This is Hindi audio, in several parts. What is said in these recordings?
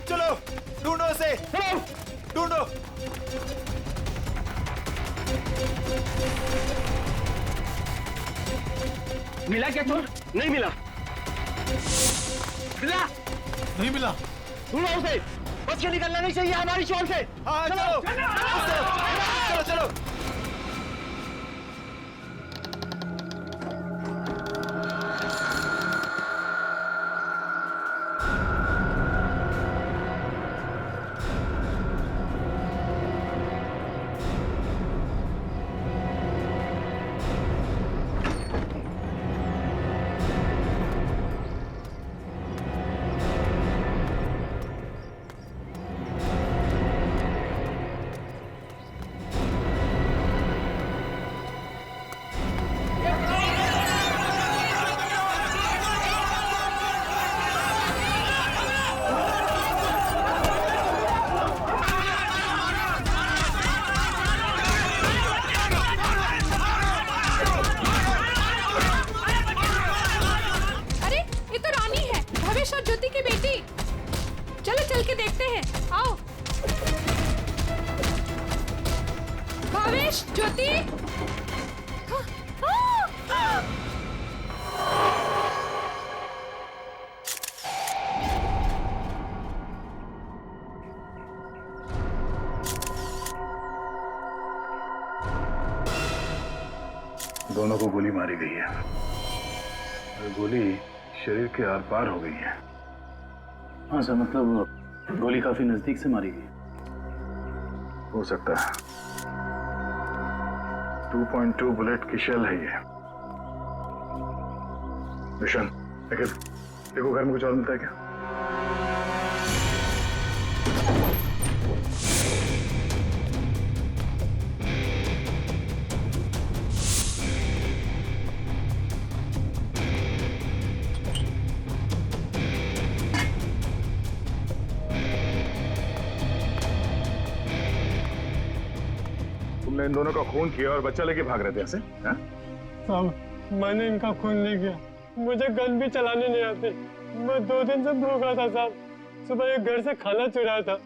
चलो ढूंढो उसे, ढूंढो। मिला क्या चोर? नहीं मिला। मिला? नहीं मिला। ढूंढो उसे, बच के निकलना नहीं चाहिए हमारी शॉल से। हाँ चलो चलो चलो। चल के देखते हैं, आओ। भावेश, ज्योति। दोनों को गोली मारी गई है और गोली शरीर के आर पार हो गई है। हाँ सर, मतलब गोली काफी नजदीक से मारी गई। हो सकता है 2.2 बुलेट की शेल है ये। मिशन देखो घर में कुछ और मिलता है क्या? तुमने इन दोनों का खून किया और बच्चा लेके भाग रहे थे ऐसे? साहब, मैंने इनका खून नहीं किया। मुझे गन भी चलाने नहीं आती। मैं 2 दिन से भूखा था साहब। सुबह एक घर से खाना चुराया था,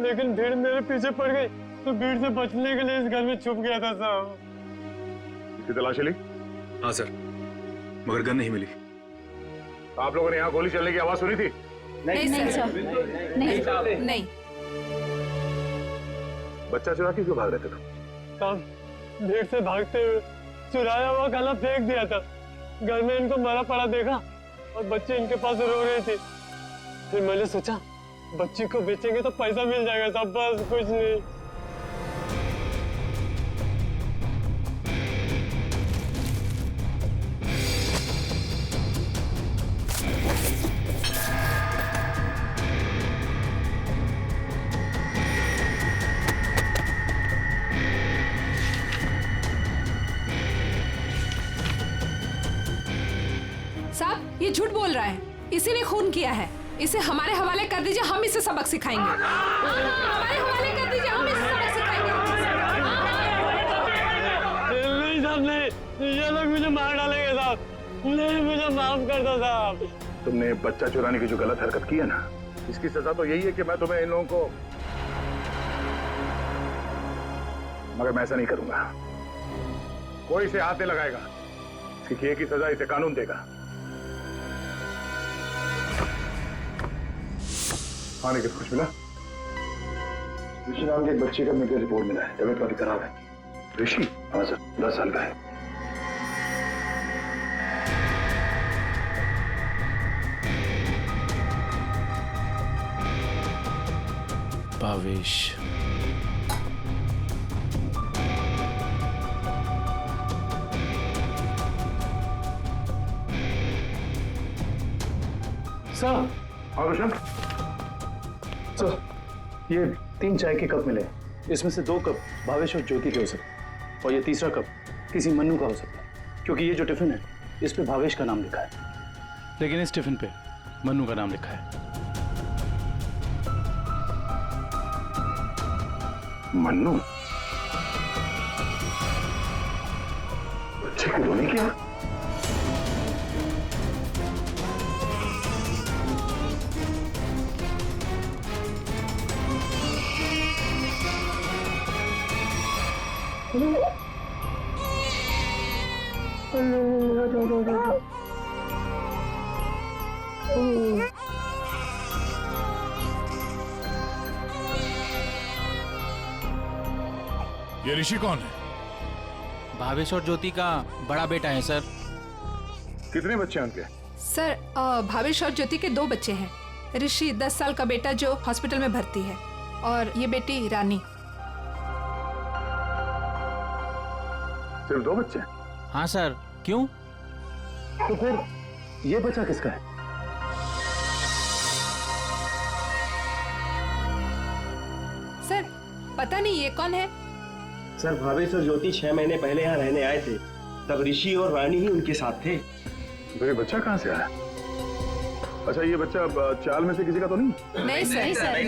लेकिन भीड़ मेरे पीछे पड़ गई तो भीड़ से बचने के लिए इस घर में छुप गया था साहब। इसकी तलाशी ली? हाँ सर, मगर गन नहीं मिली। आप लोगों ने यहाँ गोली चलने की आवाज सुनी थी? नहीं सर, नहीं। बच्चा चुरा के क्यों भाग रहे थे तुम? साहब, भीड़ से भागते हुए चुराया हुआ खाना फेंक दिया था। घर में इनको मरा पड़ा देखा और बच्चे इनके पास रो रहे थे। फिर मैंने सोचा बच्ची को बेचेंगे तो पैसा मिल जाएगा साहब, बस कुछ नहीं। साहब, ये झूठ बोल रहा है, इसीने खून किया है। इसे हमारे हवाले कर दीजिए, हम इसे सबक सिखाएंगे। हमारे हवाले कर दीजिए, हम इसे सबक सिखाएंगे। नहीं साहब, नहीं, ये लोग मुझे मार डालेंगे साहब। नहीं, मुझे माफ कर दो साहब। तुमने बच्चा चुराने की जो गलत हरकत की है ना, इसकी सजा तो यही है कि मैं तुम्हें इन लोगों को, मगर मैं ऐसा नहीं करूंगा। कोई इसे हाथ नहीं लगाएगा। इसकी किए की सजा इसे कानून देगा। हाँ, लेकिन कुछ मिला? ऋषि नाम के एक बच्चे का मेडिकल रिपोर्ट मिला है, तबीयत काफी खराब है। ऋषि? हाँ सर, 10 साल का है। भावेश। सर, हाँ रोशन? सर, ये 3 चाय के कप मिले। इसमें से 2 कप भावेश और ज्योति के हो सकते हैं और ये तीसरा कप किसी मन्नू का हो सकता है, क्योंकि ये जो टिफिन है इस पे भावेश का नाम लिखा है, लेकिन इस टिफिन पे मन्नू का नाम लिखा है। मन्नू? बच्चे को रोने क्या? ये ऋषि कौन है? भावेश और ज्योति का बड़ा बेटा है सर। कितने बच्चे हैं उनके? सर भावेश और ज्योति के 2 बच्चे हैं। ऋषि 10 साल का बेटा जो हॉस्पिटल में भर्ती है, और ये बेटी रानी। सिर्फ 2 बच्चे? हाँ सर, क्यों? तो फिर ये बच्चा किसका है? सर पता नहीं ये कौन है। सर भावेश और ज्योति 6 महीने पहले यहाँ रहने आए थे, तब ऋषि और रानी ही उनके साथ थे। तो ये बच्चा कहाँ से आया? अच्छा, ये बच्चा चाल में से किसी का तो नहीं? नहीं सर, नहीं सर।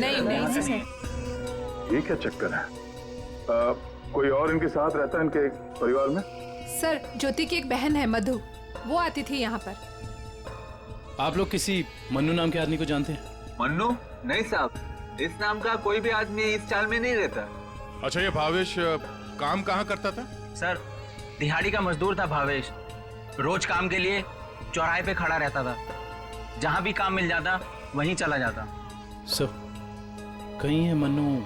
ये क्या चक्कर है? कोई और इनके साथ रहता है इनके परिवार में? सर ज्योति की एक बहन है मधु, वो आती थी यहाँ पर। आप लोग किसी मन्नू नाम के आदमी को जानते हैं? मन्नू? नहीं साहब, इस नाम का कोई भी आदमी इस चाल में नहीं रहता। अच्छा, ये भावेश काम कहाँ करता था? सर दिहाड़ी का मजदूर था भावेश। रोज काम के लिए चौराहे पे खड़ा रहता था, जहाँ भी काम मिल जाता वहीं चला जाता। सर, कहीं ये मन्नू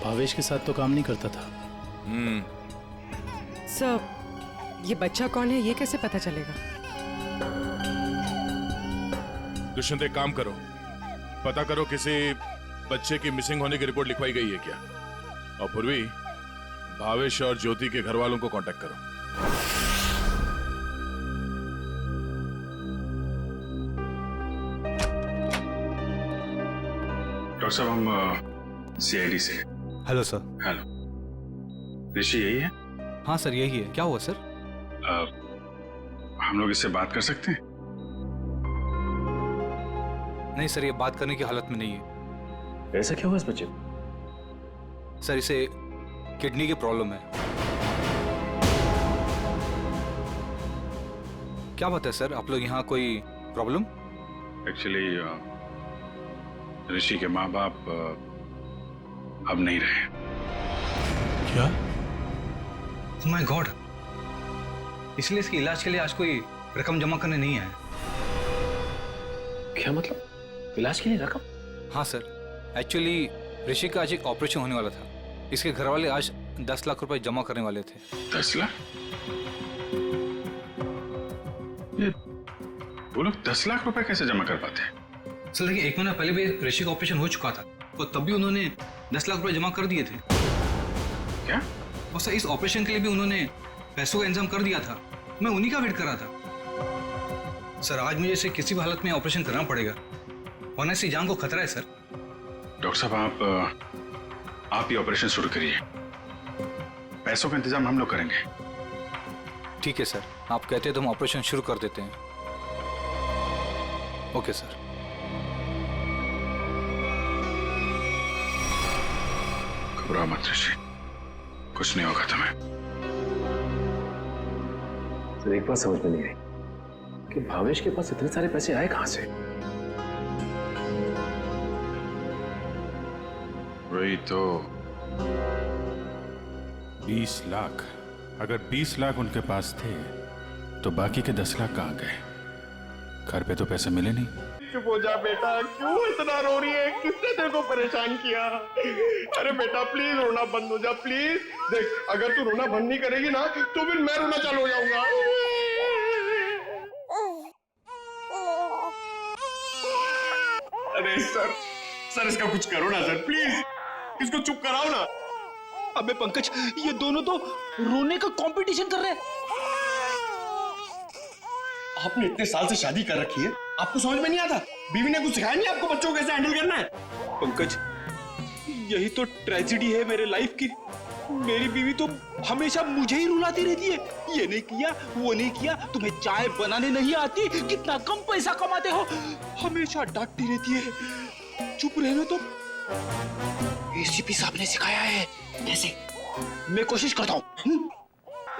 भावेश के साथ तो काम नहीं करता था? सर, ये बच्चा कौन है ये कैसे पता चलेगा? दुष्यंत, एक काम करो, पता करो किसी बच्चे की मिसिंग होने की रिपोर्ट लिखवाई गई है क्या, और पूर्वी भावेश और ज्योति के घर वालों को कांटेक्ट करो। डॉक्टर साहब, हम CID से। Hello sir. हेलो, ऋषि यही है? हाँ सर, यही है। क्या हुआ सर? हम लोग इससे बात कर सकते हैं? नहीं सर, ये बात करने की हालत में नहीं है। ऐसा क्या हुआ इस बच्चे को? सर, इसे किडनी की प्रॉब्लम है। क्या बात है सर, आप लोग यहाँ कोई प्रॉब्लम? एक्चुअली ऋषि के माँ बाप अब नहीं रहे। क्या? ओह माय गॉड, इसलिए इसके इलाज के लिए आज कोई रकम जमा करने नहीं आया। क्या मतलब? इलाज के लिए रकम? हाँ सर, एक्चुअली ऋषि का आज एक ऑपरेशन होने वाला था। इसके घर वाले आज 10 लाख रुपए जमा करने वाले थे। 10 लाख? ये वो लोग 10 लाख रुपए कैसे जमा कर पाते हैं? सर, लेकिन 1 महीना पहले भी ऋषि का ऑपरेशन हो चुका था और तब भी उन्होंने 10 लाख रुपए जमा कर दिए थे। क्या? और सर, इस ऑपरेशन के लिए भी उन्होंने पैसों का इंतजाम कर दिया था। मैं उन्हीं का वेट कर रहा था। सर, आज मुझे इसे किसी भी हालत में ऑपरेशन करना पड़ेगा, वरना इसकी जान को खतरा है सर। डॉक्टर साहब, आप ये ऑपरेशन शुरू करिए, पैसों का इंतजाम हम लोग करेंगे। ठीक है सर, आप कहते हैं तो हम ऑपरेशन शुरू कर देते हैं। Okay sir. घबराओ मत ऋषि, कुछ नहीं होगा तुम्हें। सर, एक बात समझ में नहीं आई कि भावेश के पास इतने सारे पैसे आए कहां से? वही तो। 20 लाख। अगर 20 लाख उनके पास थे तो बाकी के 10 लाख कहाँ गए? घर पे तो पैसे मिले नहीं। चुप हो जा बेटा, क्यों इतना रो रही है? किसने तेरे को परेशान किया? अरे बेटा प्लीज रोना बंद हो जा प्लीज। देख अगर तू रोना बंद नहीं करेगी ना तो फिर मैं रोना चालू हो जाऊंगा। अरे सर इसका कुछ करो ना सर, प्लीज इसको चुप कराओ ना। अबे पंकज, ये दोनों तो रोने का कंपटीशन कर रहे हैं। आपने इतने साल से शादी कर रखी है, आपको समझ में नहीं आता? बीवी ने कुछ सिखाया नहीं आपको बच्चों को कैसे हैंडल करना है? पंकज, यही तो ट्रेजेडी है मेरे लाइफ की। मेरी बीवी तो हमेशा मुझे ही रुलाती रहती है, ये नहीं किया वो नहीं किया, तुम्हें चाय बनाने नहीं आती, कितना कम पैसा कमाते हो, हमेशा डांटती रहती है। चुप रहना तो। एसीपी साहब ने सिखाया है कैसे, मैं कोशिश करता हूँ।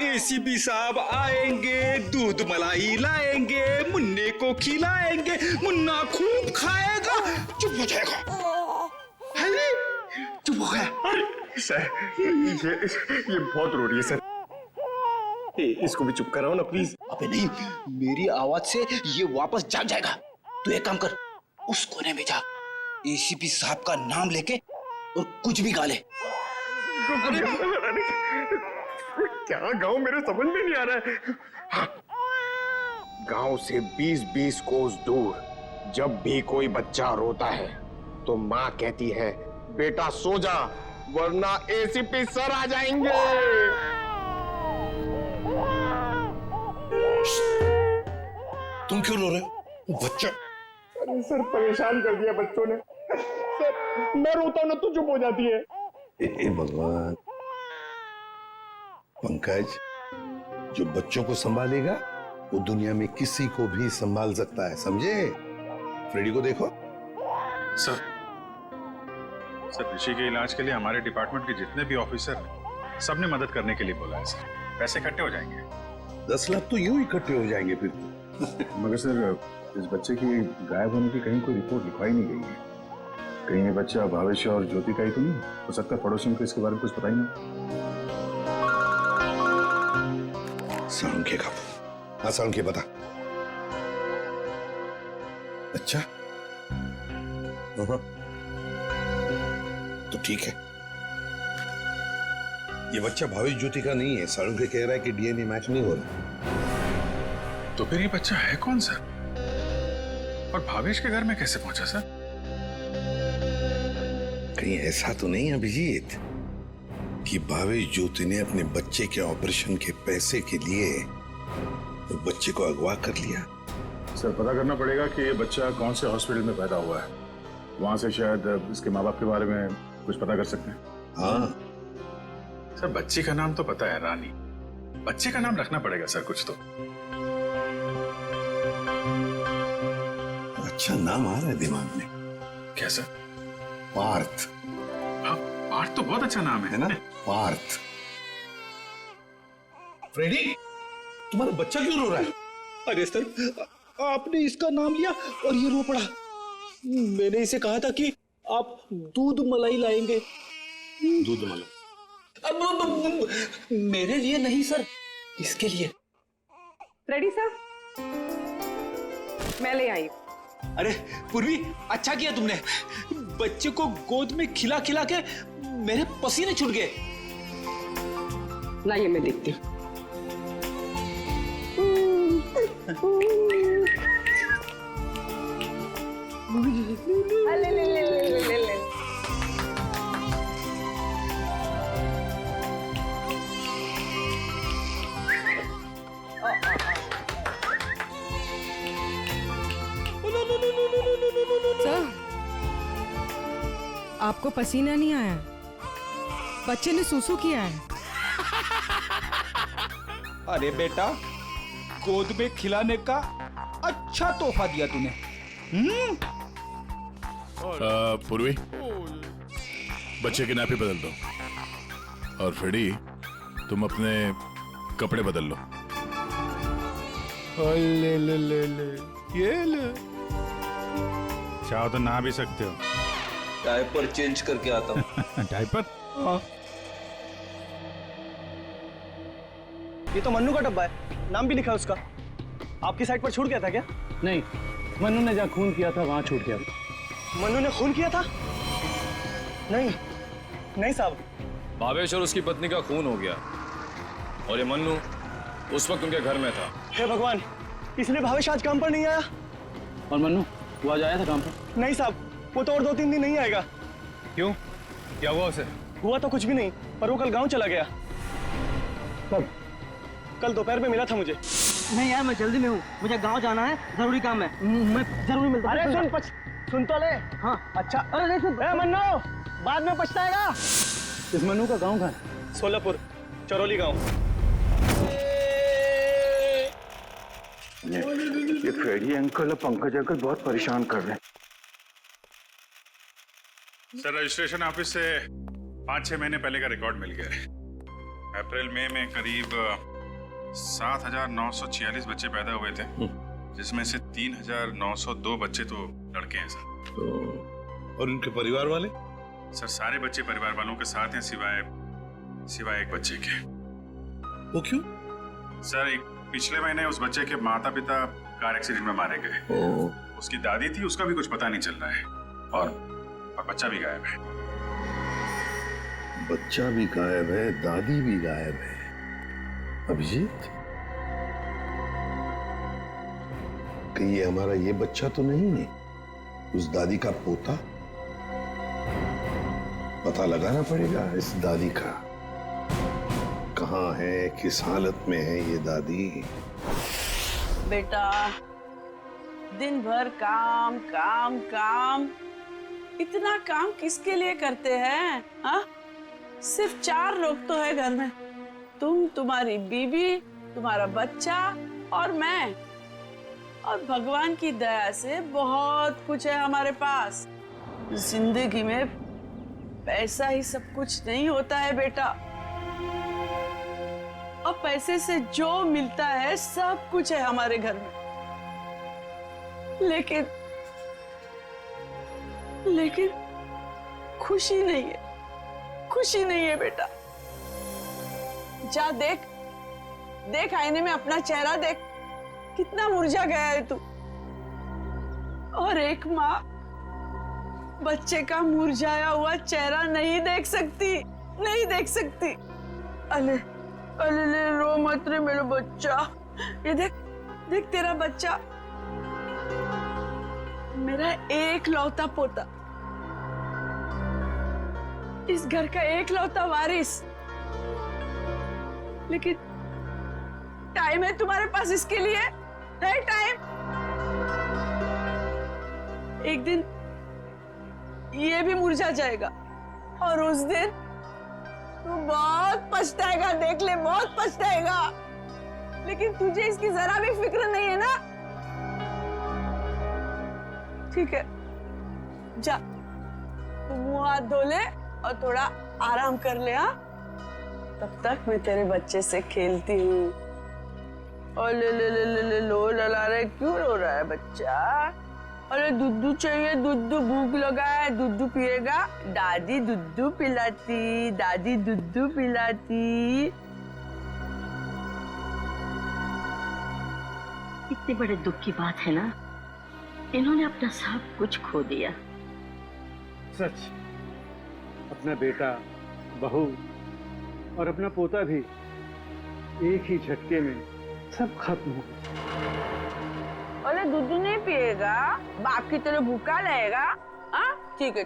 एसीपी साहब आएंगे, दूध मलाई लाएंगे, मुन्ने को खिलाएंगे, मुन्ना खूब खाएगा, चुप हो जाएगा। अरे चुप हो गया। सर ये बहुत रो रही है सर, इसको भी चुप कराओ ना प्लीज। अबे नहीं, मेरी आवाज से ये वापस जाग जाएगा। तू एक काम कर, उस कोने में जा, एसीपी साहब का नाम लेके और कुछ भी गा ले। क्या गाँव मेरे समझ में नहीं आ रहा है। हाँ। गांव से 20-20 कोस दूर जब भी कोई बच्चा रोता है तो माँ कहती है बेटा सो जा वरना एसीपी सर आ जाएंगे। तुम क्यों रो रहे हो? बच्चा। अरे सर परेशान कर दिया बच्चों ने। सर मैं रोता हूं ना तो चुप हो जाती है। भगवान। पंकज, जो बच्चों को संभालेगा वो दुनिया में किसी को भी संभाल सकता है, समझे? फ्रेडी को देखो। सर ऋषि के इलाज के लिए हमारे डिपार्टमेंट के जितने भी ऑफिसर हैं, सबने मदद करने के लिए बोला है सर। पैसे इकट्ठे हो जाएंगे। 10 लाख तो यूं इकट्ठे हो जाएंगे फिर। मगर सर इस बच्चे की गायब होने की कहीं कोई रिपोर्ट लिखवाई नहीं गई है। कहीं ये बच्चा भावेश और ज्योति का ही तो नहीं हो सकता? पड़ोसियों को इसके बारे में कुछ पता ही नहीं। सालुंखे का। हाँ सालुंखे बता। अच्छा तो ठीक है, ये बच्चा भावेश ज्योति का नहीं है। सालुंखे कह रहा है कि डीएनए मैच नहीं हो रहा। तो फिर ये बच्चा है कौन सर? और भावेश के घर में कैसे पहुंचा सर? कहीं ऐसा तो नहीं अभिजीत कि भावेश ज्योति ने अपने बच्चे के ऑपरेशन के पैसे के लिए उस बच्चे को अगवा कर लिया? सर पता करना पड़ेगा कि ये बच्चा कौन से हॉस्पिटल में पैदा हुआ है, वहां से शायद इसके माँ बाप के बारे में कुछ पता कर सकते हैं। हाँ सर बच्ची का नाम तो पता है रानी, बच्चे का नाम रखना पड़ेगा सर कुछ तो। अच्छा नाम आ रहा है दिमाग में। क्या सर? पार्थ। हाँ पार्थ तो बहुत अच्छा नाम है ना? पार्थ। फ्रेडी, तुम्हारा बच्चा क्यों रो रहा है? अरे सर, आपने इसका नाम लिया और ये रो पड़ा। मैंने इसे कहा था कि आप दूध मलाई लाएंगे। दूध मलाई? अब मेरे लिए नहीं सर, इसके लिए। रेडी सर, मैं ले आई। अरे पूर्वी, अच्छा किया तुमने, बच्चे को गोद में खिला खिला के मेरे पसीने छूट गए। लाइए मैं देखती हूँ। सर, आपको पसीना नहीं आया, बच्चे ने सूसू किया है। अरे बेटा, गोद में खिलाने का अच्छा तोहफा दिया तूने। पूर्वी, बच्चे की नापी बदल दो और फ्रेडी तुम अपने कपड़े बदल लो। ले ले ले ले, ये ले। चाहो तो नहा भी सकते हो। डायपर चेंज करके आता हूँ। डायपर? ये तो मन्नू का डब्बा है, नाम भी लिखा है उसका। आपकी साइड पर छूट गया था क्या? नहीं, मन्नू ने जहाँ खून किया था वहां छूट गया। मन्नू ने खून किया था? नहीं नहीं साहब। भावेश और उसकी पत्नी का खून हो गया और ये मन्नू उस वक्त उनके घर में था। हे भगवान, इसलिए भावेश आज काम पर नहीं आया। और मन्नू वो आज आया था काम पर? नहीं साहब, वो तो और 2-3 दिन नहीं आएगा। क्यों, क्या हुआ उसे? हुआ तो कुछ भी नहीं, पर वो कल गांव चला गया। कब? कल दोपहर में मिला था मुझे। नहीं यार, मैं जल्दी में हूँ, मुझे गांव जाना है, जरूरी काम है, मैं जरूरी मिलता हूँ। अरे सुन तो ले। हाँ अच्छा। अरे नहीं सुन। मन्नू बाद में पछताएगा। इस मन्नू का गांव कहाँ है? सोलापुर, चरौली गांव। ये फ्रेडी अंकल और पंकज अंकल बहुत परेशान कर रहे हैं। सर, रजिस्ट्रेशन ऑफिस से 5-6 महीने पहले का रिकॉर्ड मिल गया है। अप्रैल मई में करीब 7,946 बच्चे पैदा हुए थे, जिसमें से 3,902 बच्चे तो लड़के हैं सर। और उनके परिवार वाले? सर, सारे बच्चे परिवार वालों के साथ हैं सिवाय एक बच्चे के। वो क्यों? सर, पिछले महीने उस बच्चे के माता पिता कार एक्सीडेंट में मारे गए। उसकी दादी थी, उसका भी कुछ पता नहीं चल रहा है, और बच्चा भी गायब है। बच्चा भी गायब है, दादी भी गायब है। अभिजीत, कहीं ये हमारा ये बच्चा तो नहीं है? उस दादी का पोता? पता लगाना पड़ेगा इस दादी का, कहाँ है, किस हालत में है ये दादी। बेटा, दिन भर काम काम काम, इतना काम किसके लिए करते हैं? हाँ, सिर्फ 4 लोग तो है घर में, तुम, तुम्हारी बीवी, तुम्हारा बच्चा और मैं। और भगवान की दया से बहुत कुछ है हमारे पास। जिंदगी में पैसा ही सब कुछ नहीं होता है बेटा, और पैसे से जो मिलता है सब कुछ है हमारे घर में। लेकिन खुशी नहीं है, खुशी नहीं है बेटा। जा देख आईने में अपना चेहरा देख, कितना मुरझा गया है तू। और एक माँ बच्चे का मुरझाया हुआ चेहरा नहीं देख सकती। अले रो मत रे मेरा बच्चा। ये देख तेरा बच्चा, मेरा एक लौता पोता, इस घर का एक लौता वारिस। लेकिन टाइम है तुम्हारे पास इसके लिए? है टाइम? एक दिन ये भी मुरझा जाएगा, और उस दिन तू बहुत पछताएगा, देख ले, बहुत पछताएगा। लेकिन तुझे इसकी जरा भी फिक्र नहीं है ना? ठीक है, जा तू मुंह हाथ धो ले और थोड़ा आराम कर ले। हाँ, तब तक मैं तेरे बच्चे से खेलती हूँ। और ले लो लला रहे, क्यों रो रहा है बच्चा? अरे दूध चाहिए, दूध, भूख लगा है, दूध पिएगा? दादी दूध पिलाती, दादी दूध पिलाती। इतने बड़े दुख की बात है ना, इन्होंने अपना सब कुछ खो दिया। सच, अपना बेटा, बहू और अपना पोता भी एक ही झटके में सब खत्म हो गया। अरे दूध नहीं पिएगा? बाप की तरह भूखा रहेगा? हाँ ठीक है,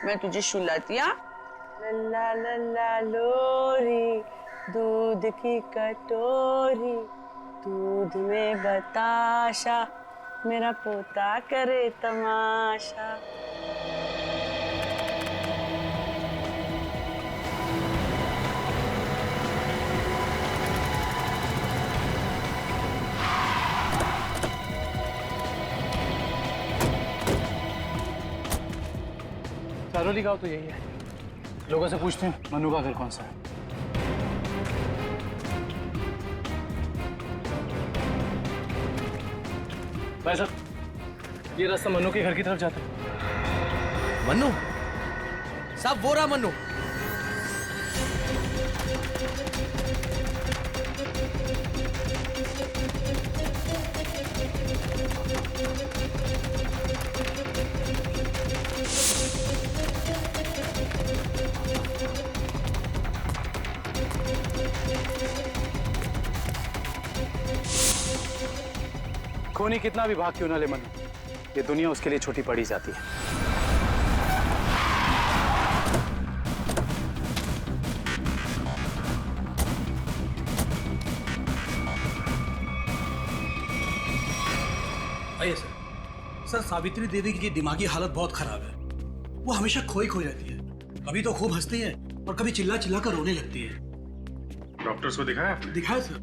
मैं तुझे सुलाती। लल्ला लल्ला लोरी, दूध की कटोरी, दूध में बताशा, मेरा पोता करे तमाशा। चरौली गांव तो यही है। लोगों से पूछते हैं मन्नू का घर कौन सा है। भाई साहब, ये रास्ता मन्नू के घर की तरफ जाता है। मन्नू साहब, वो रहा मन्नू। खूनी कितना भी भाग क्यों ना ले मनु, ये दुनिया उसके लिए छोटी पड़ी जाती है। आइए सर। सर, सावित्री देवी की दिमागी हालत बहुत खराब है। वो हमेशा खोई खोई रहती है, कभी तो खूब हंसती है और कभी चिल्ला चिल्ला कर रोने लगती है। डॉक्टर्स को दिखाया आपने? दिखाया सर,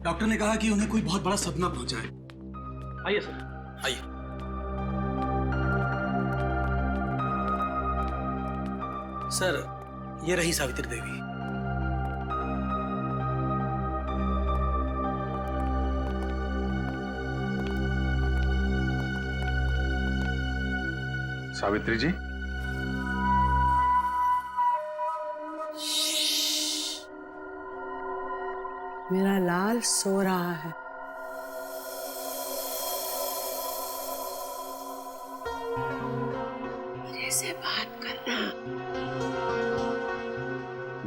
डॉक्टर ने कहा कि उन्हें कोई बहुत बड़ा सदमा पहुंचा है। आइए सर, आइए। सर, ये रही सावित्री देवी। सावित्री जी, मेरा लाल सो रहा है। मेरे से बात करना।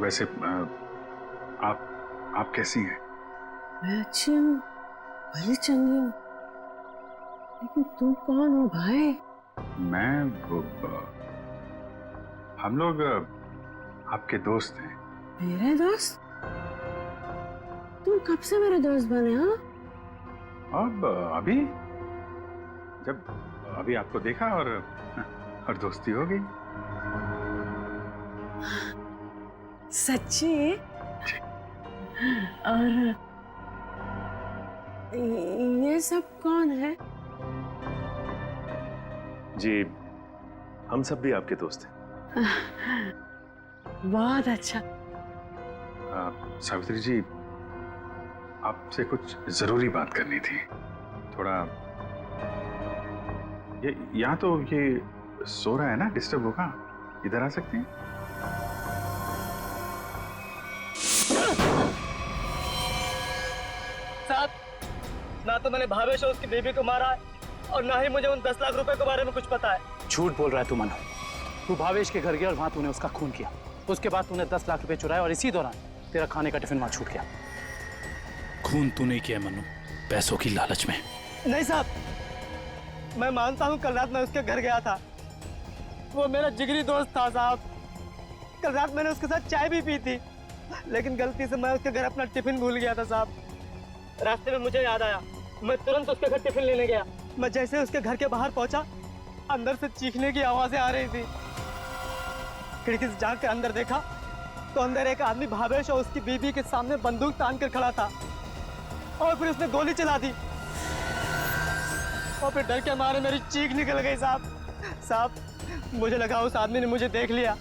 वैसे आप कैसी हैं? मैं अच्छी हूँ, भली चंगी हूँ, लेकिन तू कौन हो भाई? हम लोग आपके दोस्त हैं। मेरे दोस्त? तुम कब से मेरे दोस्त बने? हाँ, अब अभी आपको देखा और दोस्ती हो गई। सच्ची? और ये सब कौन है? जी, हम सब भी आपके दोस्त हैं। बहुत अच्छा। सावित्री जी, आपसे कुछ जरूरी बात करनी थी। थोड़ा ये यहाँ तो ये सो रहा है ना, डिस्टर्ब होगा, इधर आ सकते हैं? साहब, ना तो मैंने भावेश और उसकी बेबी को मारा है और ना ही मुझे उन 10 लाख रुपए के बारे में कुछ पता है। झूठ बोल रहा है तू मनु। तू भावेश के घर गया और वहां तूने उसका खून किया। उसके बाद तूने 10 लाख रुपए चुराए और इसी दौरान तेरा खाने का टिफिन वहां छूट गया। खून तू नहीं किया मनु, पैसों की लालच में। नहीं साहब, मैं मानता हूँ कल रात मैं उसके घर गया था। वो मेरा जिगरी दोस्त था साहब। कल रात मैंने उसके साथ चाय भी पी थी, लेकिन गलती से मैं उसके घर अपना टिफिन भूल गया था साहब। रास्ते में मुझे याद आया, मैं तुरंत उसके घर टिफिन लेने गया। मैं जैसे उसके घर के बाहर पहुंचा, अंदर से चीखने की आवाजें आ रही थी। खिड़की से झांक कर अंदर देखा तो अंदर एक आदमी भावेश और उसकी बीवी के सामने बंदूक तान कर खड़ा था और फिर उसने गोली चला दी और फिर डर के मारे मेरी चीख निकल गई साहब। मुझे लगा उस आदमी ने मुझे देख लिया,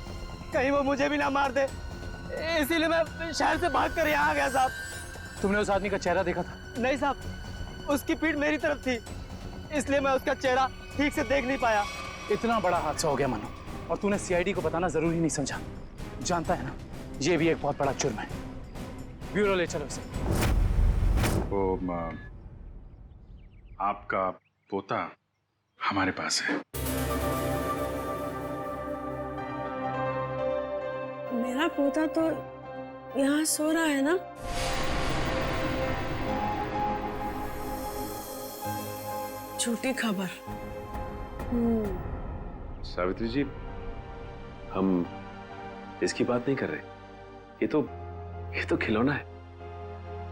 कहीं वो मुझे भी ना मार दे, इसीलिए मैं शहर से भागकर यहाँ आ गया साहब। तुमने उस आदमी का चेहरा देखा था? नहीं साहब, उसकी पीठ मेरी तरफ थी, इसलिए मैं उसका चेहरा ठीक से देख नहीं पाया। इतना बड़ा हादसा हो गया मनु, और तूने सीआईडी को बताना जरूरी नहीं समझा। जानता है ना, ये भी एक बहुत बड़ा जुर्म है। ब्यूरो ले चलो इसे। वो आपका पोता हमारे पास है। मेरा पोता तो यहाँ सो रहा है ना? झूठी खबर। सावित्री जी, हम इसकी बात नहीं कर रहे। ये तो खिलौना है।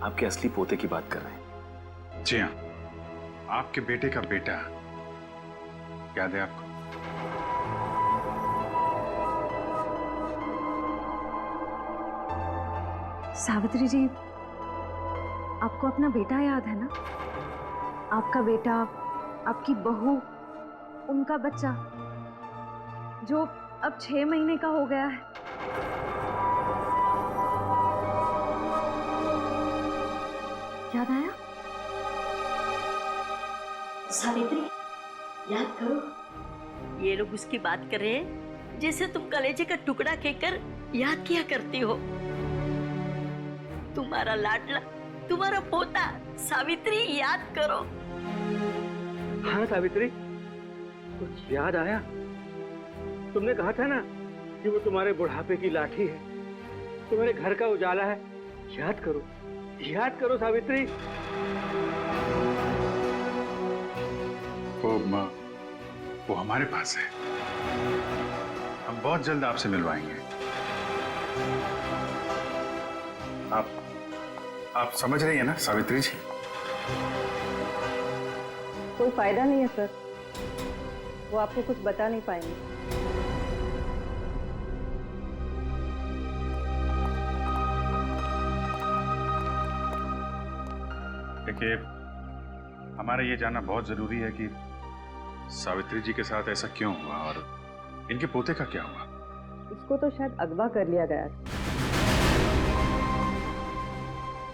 आपके असली पोते की बात कर रहे हैं। जी हाँ, आपके बेटे का बेटा। याद है आपको? सावित्री जी, आपको अपना बेटा याद है ना? आपका बेटा, आपकी बहू, उनका बच्चा जो अब 6 महीने का हो गया है। याद आया? सावित्री, याद करो। ये लोग उसकी बात कर रहे हैं जैसे तुम कलेजे का टुकड़ा कहकर याद किया करती हो। तुम्हारा लाडला, तुम्हारा पोता सावित्री, याद करो। हाँ सावित्री, कुछ याद आया? तुमने कहा था ना कि वो तुम्हारे बुढ़ापे की लाठी है, तुम्हारे घर का उजाला है। याद करो, याद करो सावित्री। वो हमारे पास है। हम बहुत जल्द आपसे मिलवाएंगे। आप समझ रही हैं ना सावित्री जी? कोई फायदा नहीं है सर, वो आपको कुछ बता नहीं पाएंगे। देखिए, हमारा ये जानना बहुत जरूरी है कि सावित्री जी के साथ ऐसा क्यों हुआ और इनके पोते का क्या हुआ। उसको तो शायद अगवा कर लिया गया था।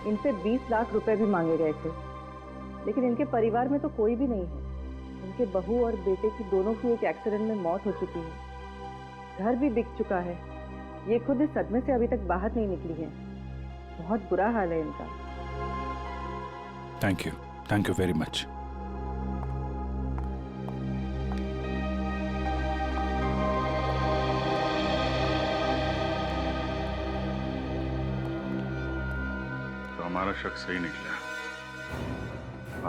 इनसे 20 लाख रुपए भी मांगे गए थे, लेकिन इनके परिवार में तो कोई भी नहीं है। इनके बहू और बेटे की दोनों की एक एक्सीडेंट में मौत हो चुकी है। घर भी बिक चुका है। ये खुद इस सदमे से अभी तक बाहर नहीं निकली है। बहुत बुरा हाल है इनका। Thank you very much. तो हमारा शक सही निकला।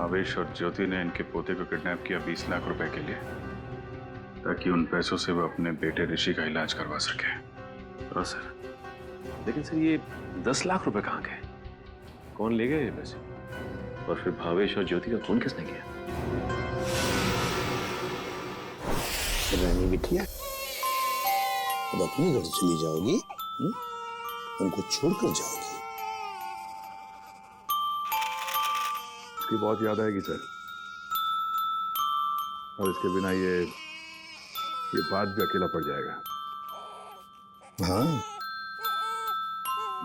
आवेश और ज्योति ने इनके पोते को किडनैप किया 20 लाख रुपए के लिए, ताकि उन पैसों से वो अपने बेटे ऋषि का इलाज करवा सके। हाँ सर, लेकिन सर ये 10 लाख रुपए कहाँ गए? कौन ले गए ये पैसे? और फिर भावेश और ज्योति का खून किसने किया? रानी बिटिया, अब अपने घर चली जाओगी? उनको छोड़कर जाओगी? इसकी बहुत याद आएगी सर, और इसके बिना ये बात भी अकेला पड़ जाएगा। हाँ,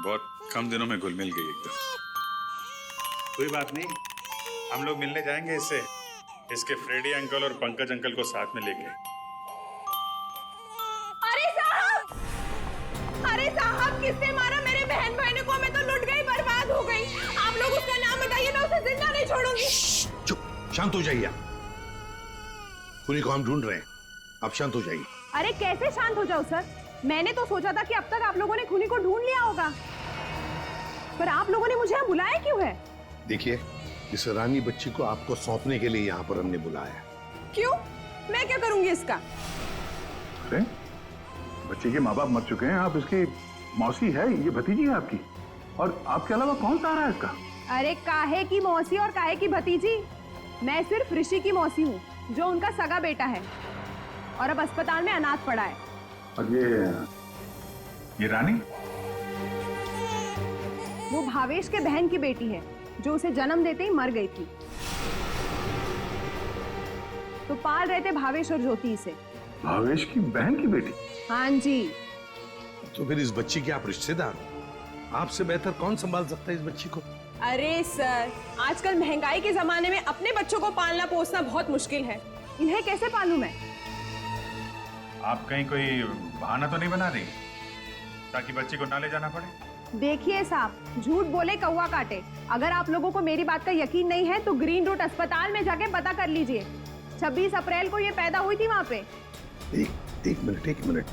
बहुत कम दिनों में घुल मिल गई एकदम। कोई बात नहीं, हम लोग मिलने जाएंगे इससे, इसके फ्रेडी अंकल और पंकज अंकल को साथ में लेके। अरे साहब, किसने मारा मेरे बहन भाई को? मैं तो लुट गई, बर्बाद हो गई। आप लोग उसका नाम बताइए, मैं उसे जिंदा नहीं छोड़ूंगी। चुप, शांत हो जाइए। खूनी को हम ढूंढ रहे हैं, आप शांत हो जाइए। अरे कैसे शांत हो जाओ सर? मैंने तो सोचा था कि अब तक आप लोगों ने खूनी को ढूंढ लिया होगा, पर आप लोगों ने मुझे यहाँ बुलाया क्यों है? देखिए, इस रानी बच्ची को आपको सौंपने के लिए यहाँ पर हमने बुलाया। क्यों? मैं क्या करूंगी इसका? अरे बच्चे के माँ बाप मर चुके हैं, आप इसकी मौसी है, ये भतीजी है आपकी, और आपके अलावा कौन सा आ रहा है इसका? अरे काहे की मौसी और काहे की भतीजी? मैं सिर्फ ऋषि की मौसी हूँ, जो उनका सगा बेटा है और अब अस्पताल में अनाथ पड़ा है। और ये रानी? वो भावेश के बहन की बेटी है, जो उसे जन्म देते ही मर गई थी। तो पाल रहे थे भावेश और ज्योति से। भावेश की बहन की बेटी? हाँ जी। तो फिर इस बच्ची के आप रिश्तेदार हो, आपसे बेहतर कौन संभाल सकता है इस बच्ची को? अरे सर, आजकल महंगाई के जमाने में अपने बच्चों को पालना पोसना बहुत मुश्किल है। इन्हें कैसे पालूं मैं? आप कहीं कोई बहाना तो नहीं बना रही ताकि बच्ची को ना ले जाना पड़े? देखिए साहब, झूठ बोले कौवा काटे। अगर आप लोगों को मेरी बात का यकीन नहीं है तो ग्रीन रूट अस्पताल में जाके पता कर लीजिए। 26 अप्रैल को ये पैदा हुई थी वहां पे। एक मिनट।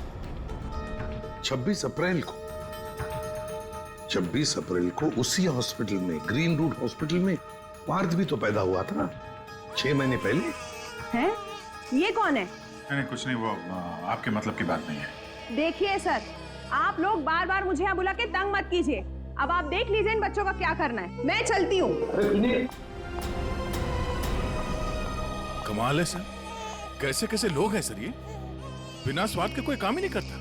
26 अप्रैल को? 26 अप्रैल को उसी हॉस्पिटल में, ग्रीन रूट हॉस्पिटल में पार्थ भी तो पैदा हुआ था 6 महीने पहले। हैं? ये कौन है? नहीं, कुछ नहीं, वो आपके मतलब की बात नहीं है। देखिए सर, आप लोग बार बार मुझे यहाँ बुला के तंग मत कीजिए। अब आप देख लीजिए इन बच्चों का क्या करना है। मैं चलती हूँ। कमाल है सर, कैसे कैसे लोग हैं सर ये, बिना स्वाद के कोई काम ही नहीं करता।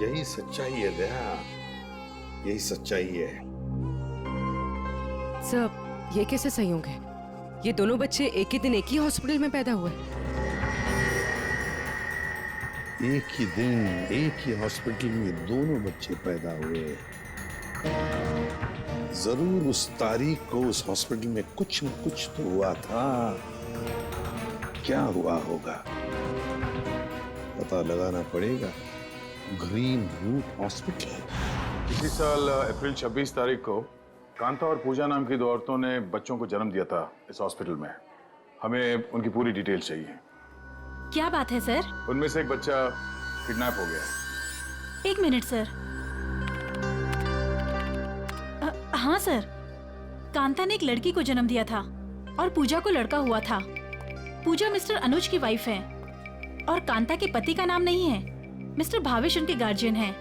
यही सच्चाई है दया, यही सच्चाई है। सब ये कैसे संयोग है? ये दोनों बच्चे एक ही दिन एक ही हॉस्पिटल में पैदा हुए? एक ही दिन एक ही हॉस्पिटल में दोनों बच्चे पैदा हुए। जरूर उस तारीख को उस हॉस्पिटल में कुछ न कुछ तो हुआ था। क्या हुआ होगा पता लगाना पड़ेगा। Green route hospital. इसी साल अप्रैल 26 तारीख को कांता और पूजा नाम की 2 औरतों ने बच्चों को जन्म दिया था इस हॉस्पिटल में। हमें उनकी पूरी डिटेल चाहिए। क्या बात है सर? उनमें से एक बच्चा किडनैप हो गया। 1 मिनट सर। हाँ सर, कांता ने एक लड़की को जन्म दिया था और पूजा को लड़का हुआ था। पूजा मिस्टर अनुज की वाइफ है और कांता के पति का नाम नहीं है। मिस्टर भावेश उनके गार्जियन हैं।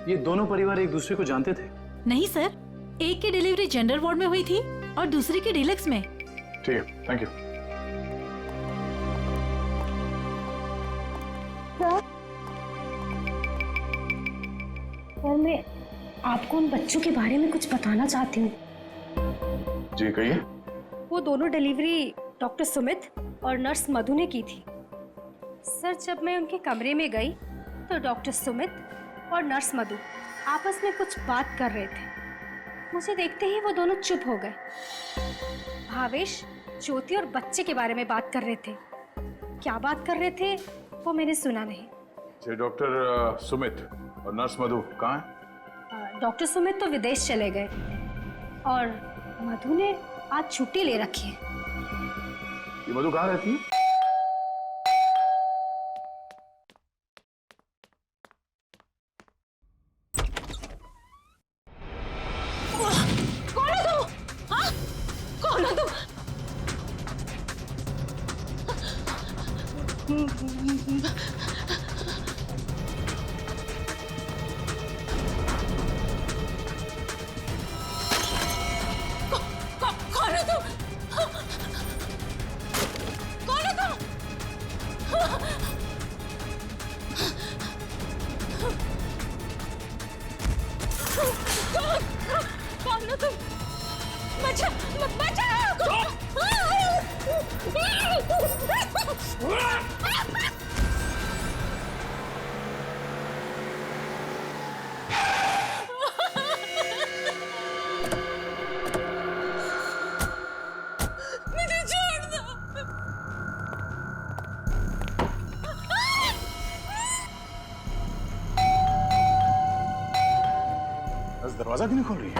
ये दोनों परिवार एक दूसरे को जानते थे? नहीं सर, एक की डिलीवरी जेंडर वार्ड में हुई थी और दूसरी की डीलक्स में। ठीक है, थैंक यू। सर, मैं आपको उन बच्चों के बारे में कुछ बताना चाहती हूँ। जी कहिए। वो दोनों डिलीवरी डॉक्टर सुमित और नर्स मधु ने की थी। सर, जब मैं उनके कमरे में गई तो डॉक्टर सुमित और नर्स मधु आपस में कुछ बात कर रहे थे। मुझे देखते ही वो दोनों चुप हो गए। भावेश, ज्योति और बच्चे के बारे में बात कर रहे थे। क्या बात कर रहे थे वो मैंने सुना नहीं। डॉक्टर सुमित और नर्स मधु कहाँ हैं? डॉक्टर सुमित तो विदेश चले गए और मधु ने आज छुट्टी ले रखी है। ये मधु कहाँ रहती है? कौन है तुम? हाँ? कौन है तुम? कौन है तुम? कौन है तुम? कौन है तुम? बचा, मुझे छोड़ दो। दरवाजा क्यों नहीं खोल रही है?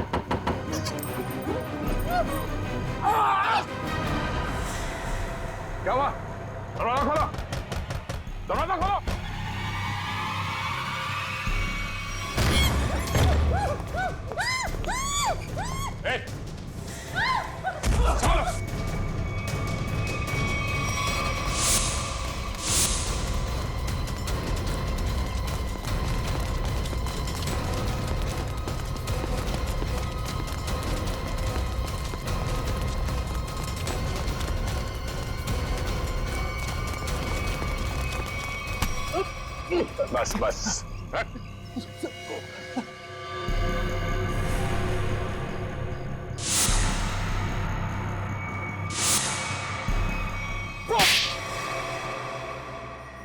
क्या हुआ? दरवाजा खोलो! दरवाजा खोलो! बस बस।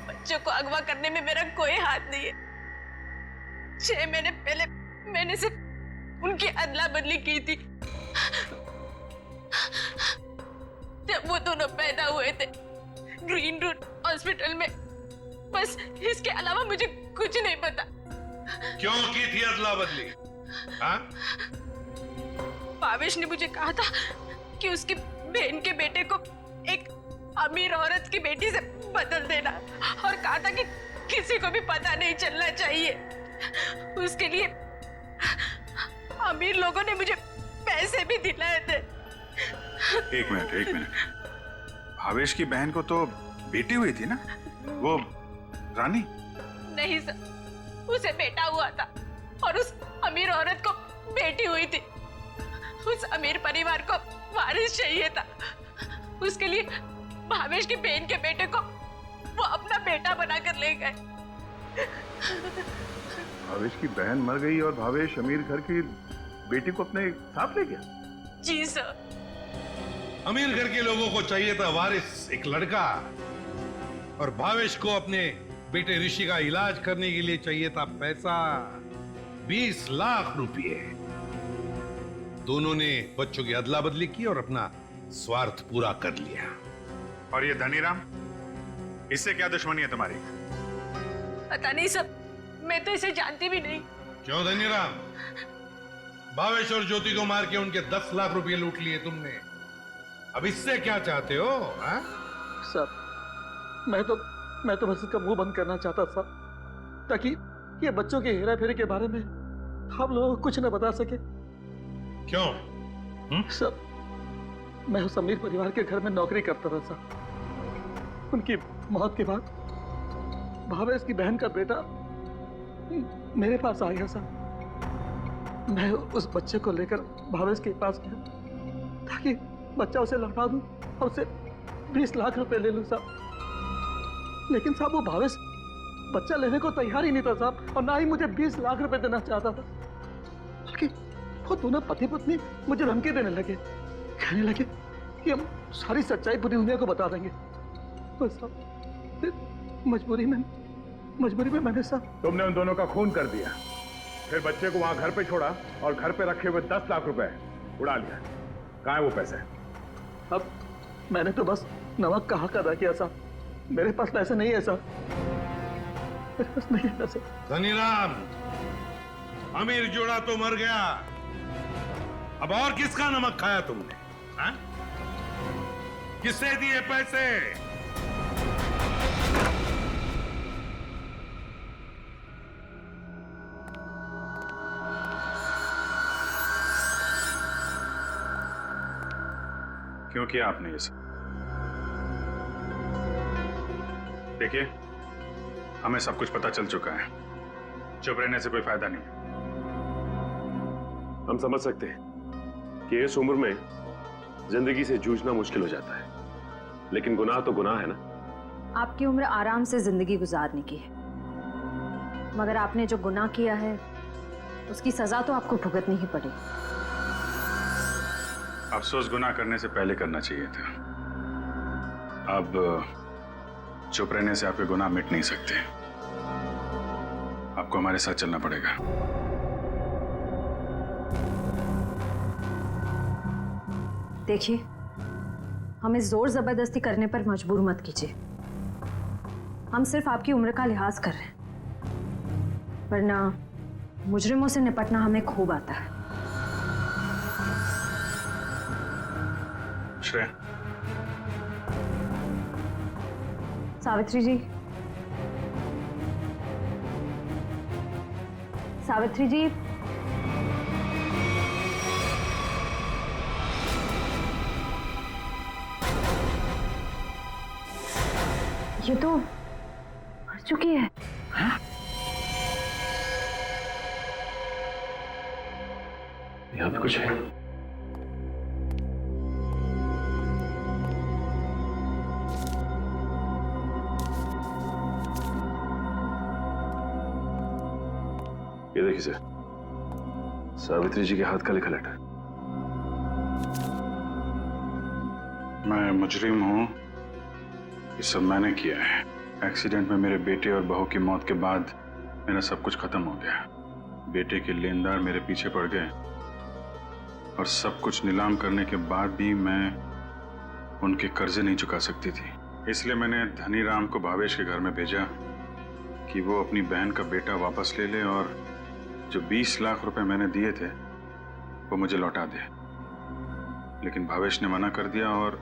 बच्चों को अगवा करने में मेरा कोई हाथ नहीं है। 6 महीने पहले मैंने सिर्फ उनकी अदला बदली की थी जब वो दोनों पैदा हुए थे ग्रीन रूट हॉस्पिटल में। बस इसके अलावा मुझे कुछ नहीं पता। क्यों की थी अदला बदली? हाँ? भावेश ने मुझे कहा था कि उसकी बहन के बेटे को एक अमीर औरत की बेटी से बदल देना और कहा था कि किसी को भी पता नहीं चलना चाहिए। उसके लिए अमीर लोगों ने मुझे पैसे भी दिलाए थे। एक मिनट। भावेश की बहन को तो बेटी हुई थी ना, वो रानी? नहीं सर, उसे बेटा हुआ था और उस अमीर औरत को बेटी हुई थी। उस अमीर परिवार को वारिस चाहिए था। उसके लिए भावेश की बहन के बेटे को वो अपना बेटा बनाकर ले गए। भावेश की बहन मर गई और भावेश अमीर घर की बेटी को अपने साथ ले गया? जी सर। अमीर घर के लोगों को चाहिए था वारिस, एक लड़का, और भावेश को अपने बेटे ऋषि का इलाज करने के लिए चाहिए था पैसा, 20 लाख रुपए। दोनों ने बच्चों की अदला बदली की और अपना स्वार्थ पूरा कर लिया। और ये धनीराम, इससे क्या दुश्मनी है तुम्हारी? पता नहीं सर, मैं तो इसे जानती भी नहीं। क्यों धनीराम? भावेश और ज्योति को मार के उनके 10 लाख रुपए लूट लिए तुमने। अब इससे क्या चाहते हो? हाँ? सर, मैं तो बस इसका मुंह बंद करना चाहता था ताकि ये बच्चों के हेरा फेरी के बारे में हम लोगों को कुछ न बता सके। क्यों? सर, मैं उस अमीर परिवार के घर में नौकरी करता था साहब। उनकी मौत के बाद भावेश की बहन का बेटा मेरे पास आ गया साहब। मैं उस बच्चे को लेकर भावेश के पास गया ताकि बच्चा उसे लौटा दूं और उसे 20 लाख रुपए ले लूं साहब। लेकिन साहब वो भावेश बच्चा लेने को तैयार ही नहीं था साहब, और ना ही मुझे 20 लाख रुपए देना चाहता था। बल्कि वो दोनों पति पत्नी मुझे धमकी देने लगे, कहने लगे कि हम सारी सच्चाई पूरी दुनिया को बता देंगे। बस साहब मजबूरी में मैंने साहब। तुमने उन दोनों का खून कर दिया, फिर बच्चे को वहां घर पे छोड़ा और घर पे रखे हुए 10 लाख रुपए उड़ा लिया। कहाँ है वो पैसे? अब मैंने तो बस नमक का हक अदा किया साहब, मेरे पास पैसे नहीं है साहब, मेरे पास नहीं है पैसे। धनीराम, अमीर जोड़ा तो मर गया, अब और किसका नमक खाया तुमने? हाँ? किससे दिए पैसे? क्यों किया आपने ये सब? देखिए, हमें सब कुछ पता चल चुका है, चुप रहने से कोई फायदा नहीं। हम समझ सकते हैं कि इस उम्र में जिंदगी से जूझना मुश्किल हो जाता है, लेकिन गुनाह तो गुनाह है ना। आपकी उम्र आराम से जिंदगी गुजारने की है, मगर आपने जो गुनाह किया है उसकी सजा तो आपको भुगतनी ही पड़ेगी। अफसोस गुनाह करने से पहले करना चाहिए था। अब चुप रहने से आपके गुनाह मिट नहीं सकते, आपको हमारे साथ चलना पड़ेगा। देखिए, हमें जोर जबरदस्ती करने पर मजबूर मत कीजिए। हम सिर्फ आपकी उम्र का लिहाज कर रहे हैं, वरना मुजरिमों से निपटना हमें खूब आता है। श्रेया, सावित्री जी, सावित्री जी, ये तो मर चुकी है। हाँ? यहाँ पे कुछ है। ये देखिए सर, सावित्री जी के हाथ का लिखा लेटर। मैं मुजरिम हूं, ये सब मैंने किया है। एक्सीडेंट में मेरे बेटे और बहू की मौत के बाद मेरा सब कुछ खत्म हो गया। बेटे के लेनदार मेरे पीछे पड़ गए और सब कुछ नीलाम करने के बाद भी मैं उनके कर्जे नहीं चुका सकती थी। इसलिए मैंने धनीराम को भावेश के घर में भेजा कि वो अपनी बहन का बेटा वापस ले ले और जो 20 लाख रुपए मैंने दिए थे वो मुझे लौटा दे। लेकिन भावेश ने मना कर दिया और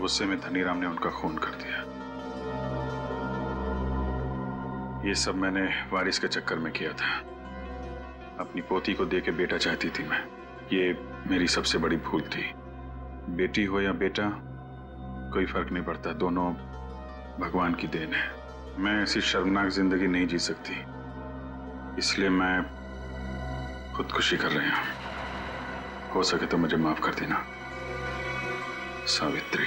गुस्से में धनीराम ने उनका खून कर दिया। ये सब मैंने वारिस के चक्कर में किया था। अपनी पोती को दे के बेटा चाहती थी मैं। ये मेरी सबसे बड़ी भूल थी। बेटी हो या बेटा, कोई फर्क नहीं पड़ता, दोनों भगवान की देन है। मैं ऐसी शर्मनाक जिंदगी नहीं जी सकती, इसलिए मैं खुदकुशी कर रही हूं। हो सके तो मुझे माफ कर देना सावित्री।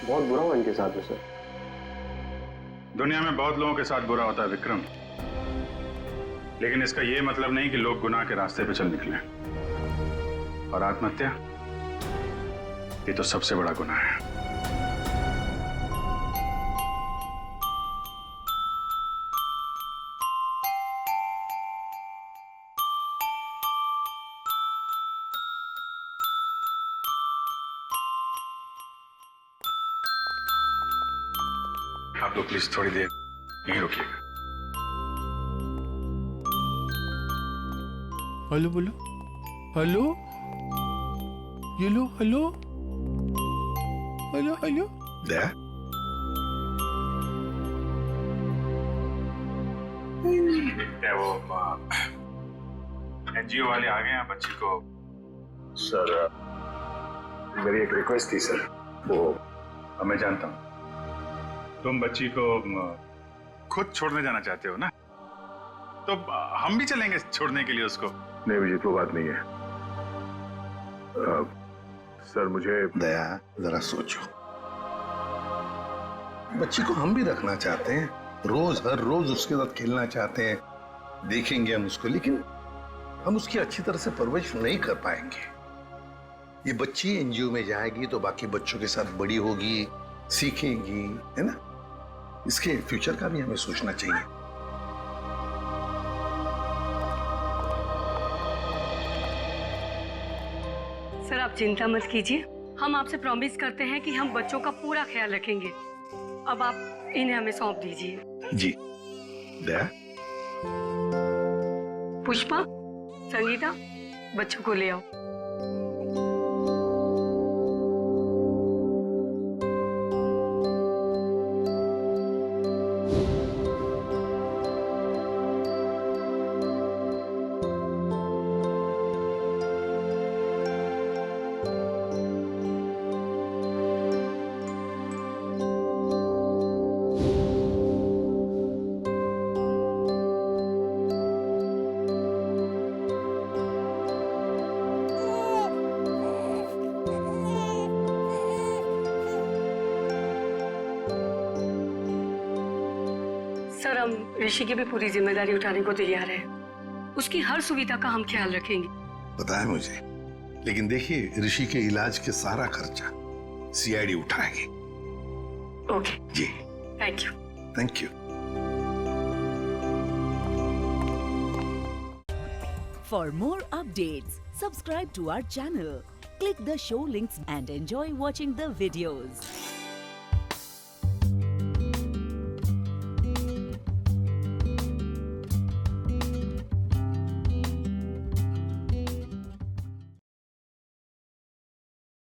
बहुत बुरा हुआ इनके साथ में सर। दुनिया में बहुत लोगों के साथ बुरा होता है विक्रम, लेकिन इसका यह मतलब नहीं कि लोग गुनाह के रास्ते पे चल निकले। और आत्महत्या, ये तो सबसे बड़ा गुनाह है। आप लोग प्लीज थोड़ी देर यहीं रुकिएगा। हेलो बोलो, हेलो, ये लो, हेलो, हेलो, हेलो। वो एनजीओ वाले आ गए हैं बच्ची को। सर मेरी एक रिक्वेस्ट थी सर। वो मैं जानता हूँ तुम बच्ची को खुद छोड़ने जाना चाहते हो ना, तो हम भी चलेंगे छोड़ने के लिए उसको। नहीं विजित, वो बात नहीं है। सर मुझे दया जरा सोचो, बच्ची को हम भी रखना चाहते हैं, रोज हर रोज उसके साथ खेलना चाहते हैं, देखेंगे हम उसको, लेकिन हम उसकी अच्छी तरह से परवरिश नहीं कर पाएंगे। ये बच्ची एनजीओ में जाएगी तो बाकी बच्चों के साथ बड़ी होगी, सीखेगी, है ना? इसके फ्यूचर का भी हमें सोचना चाहिए। सर आप चिंता मत कीजिए, हम आपसे प्रॉमिस करते हैं कि हम बच्चों का पूरा ख्याल रखेंगे। अब आप इन्हें हमें सौंप दीजिए। जी दया। पुष्पा, संगीता, बच्चों को ले आओ। सर हम ऋषि की भी पूरी जिम्मेदारी उठाने को तैयार है। उसकी हर सुविधा का हम ख्याल रखेंगे। पता है मुझे, लेकिन देखिए ऋषि के इलाज के सारा खर्चा सीआईडी उठाएगी। ओके जी thank you. Thank you. For more updates, subscribe to our channel, click the show links and enjoy watching the videos.